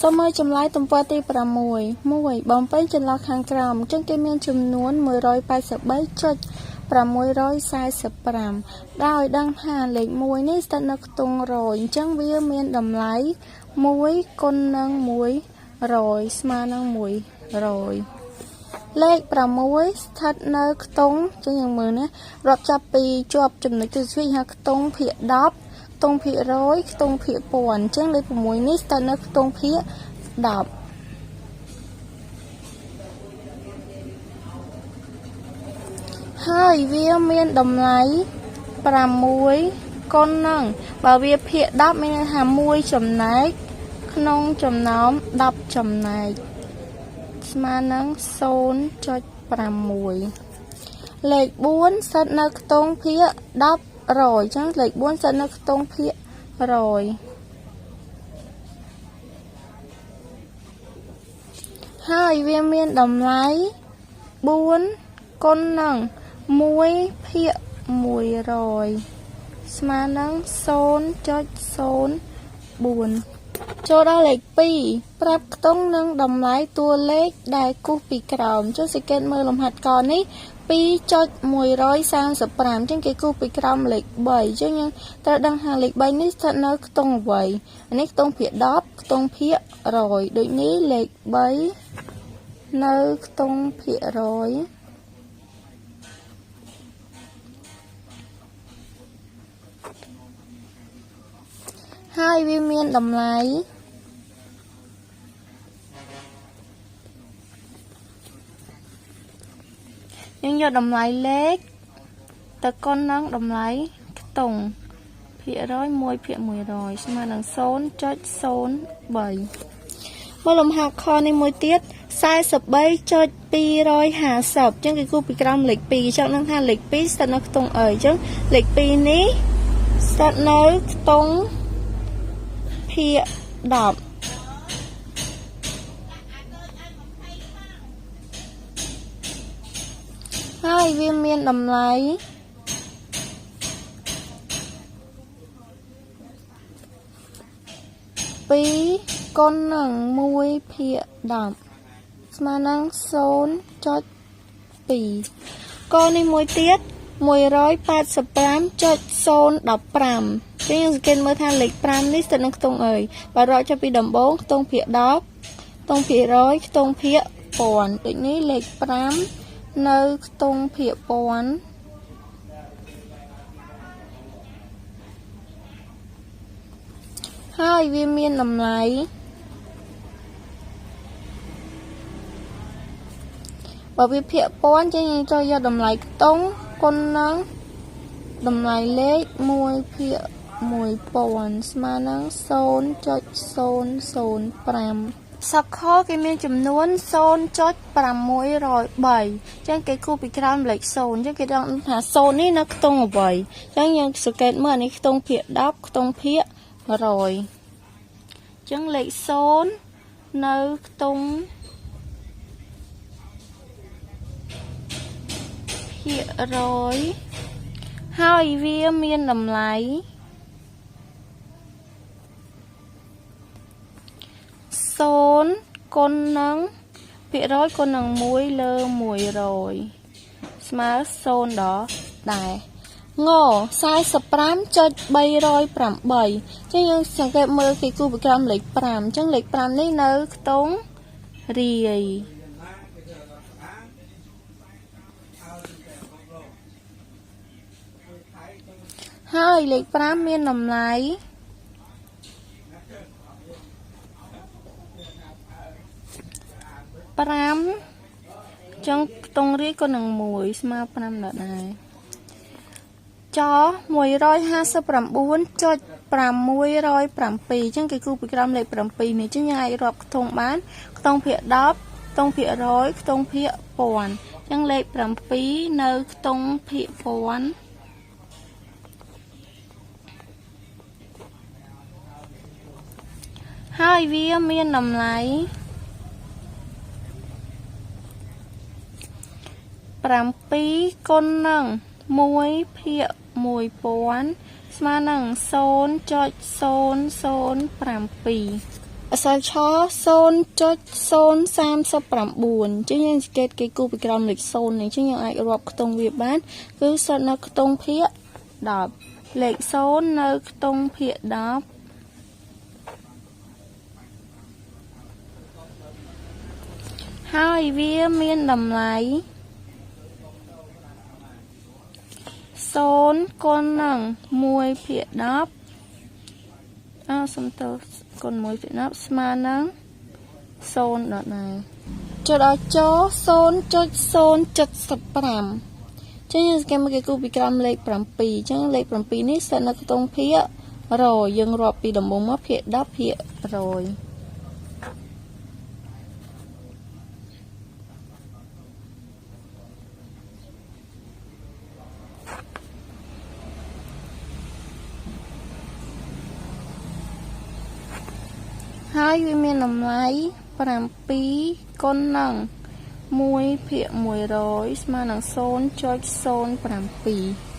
សូមមើលចម្លើយទំព័រទី6 1បំពេញចន្លោះខាងក្រោមអញ្ចឹងគេមានចំនួន183.645ដោយដឹងថាលេខ1នេះស្ថិតនៅខ្ទង់100អញ្ចឹងវាមានតម្លៃ1គុណនឹង100ស្មើនឹង100លេខ6ស្ថិតនៅខ្ទង់ចឹងយើងមើលណារាប់ចាប់ពីជាប់ចំណុចទិសវិហៅខ្ទង់ភាគ10ខ្ទង់ភាគ100ខ្ទង់ភាគ1000អញ្ចឹងលេខ6នេះស្ថិតនៅខ្ទង់ភាគ10ហើយវាមានតម្លៃ6គុណនឹងបើវាភាគ10មានន័យថា1ចំណែកក្នុងចំណោម10ចំណែកស្មើនឹង0.6លេខ4ស្ថិតនៅខ្ទង់ភាគ10 100អញ្ចឹងលេខ4ស្ថិតនៅខ្ទង់ភាគ100ហើយវាមានតម្លៃ4គុណនឹង1ភាគ100ស្មើនឹង0.04ចូលដល់លេខ2ប្រាប់ខ្ទង់នឹងតម្លៃតួលេខដែលគូសពីក្រោមចុះសង្កេតមើលលំហាត់កនេះ 2.135 អញ្ចឹងគេគូសពីក្រោមលេខ3អញ្ចឹងយើងត្រូវដឹងថាលេខ3នេះស្ថិតនៅខ្ទង់អ្វីអានេះខ្ទង់ភាគ10ខ្ទង់ភាគ100ដូចនេះលេខ3នៅខ្ទង់ភាគ100ហើយវាមានតម្លៃយើងយកតម្លៃលេខទៅគុណនឹងតម្លៃខ្ទង់ភាគ100 1ភាគ100ស្មើនឹង 0.03 មើលលំហាត់ខនេះមួយទៀត43.250អញ្ចឹងគេគូសពីក្រោមលេខ2ចង់ដឹងថាលេខ2ស្ថិតនៅខ្ទង់អីអញ្ចឹងលេខ2នេះស្ថិតនៅខ្ទង់ភាគ10ហើយវាមានតម្លៃ2គុណនឹង1ភាគ10ស្មើនឹង 0.2 កនេះមួយទៀត185.015 យើងសង្កេតមើលថាលេខ5នេះស្ថិតនៅខ្ទង់អីបើរកចាប់ពីដំបូងខ្ទង់ភាគ10ខ្ទង់ភាគ100ខ្ទង់ភាគ1000ដូចនេះលេខ5នៅខ្ទង់ភាគ1000ហើយវាមានតម្លៃបើវាភាគ1000ចឹងយើងត្រូវយកតម្លៃខ្ទង់គុណនឹងតម្លៃលេខ1ភាគ1000ស្មើនឹង 0.005 សកលគេមានចំនួន 0.603 ចឹងគេគូសពីក្រោមលេខ0ចឹងគេដឹងថា0នេះនៅខ្ទង់អ្វីចឹងយើងសង្កេតមើលអានេះខ្ទង់ភាគ10ខ្ទង់ភាគ100ចឹងលេខ0នៅខ្ទង់ភាគ100ហើយវាមានតម្លៃ0គុណនឹងភាគរយគុណនឹង1លើ100ស្មើ0ដល់ដែរង45.308ចឹងយើងសង្កេតមើលគេគូសពីក្រោមលេខ5អញ្ចឹងលេខ5នេះនៅខ្ទង់រាយហើយលេខ5មានតម្លៃ5ចឹងខ្ទង់រាយក៏នឹង1ស្មើ5ដដែលច159.607ចឹងគេគូសពីក្រោមលេខ7នេះចឹងយើងអាចរាប់ខ្ទង់បានខ្ទង់ភាគ10ខ្ទង់ភាគ100ខ្ទង់ភាគ1000ចឹងលេខ7នៅខ្ទង់ភាគ1000ហើយវាមានតម្លៃ7គុណនឹង1ភាគ1000ស្មើនឹង 0.007 អក្សរឆ 0.039 ចឹងយើងសង្កេតគេគូពីក្រោមលេខ0នេះចឹងយើងអាចរាប់ខ្ទង់វាបានគឺស្ថិតនៅខ្ទង់ភាគ10លេខ0នៅខ្ទង់ភាគ10ហើយវាមានតម្លៃ0គុណនឹង1ភាគ10សំទោសគុណ1ភាគ10ស្មើនឹង0ដដែលចុចដល់ច 0.075 ចឹងយើងសង្កេតមើលគេគូពីក្រោមលេខ7ចឹងលេខ7នេះស្ថិតនៅខ្ទង់ភាគរយយើងរាប់ពីដំបូងមកភាគ10ភាគរយហើយវាមានតម្លៃ7គុណនឹង1ភាគ100ស្មើនឹង 0.07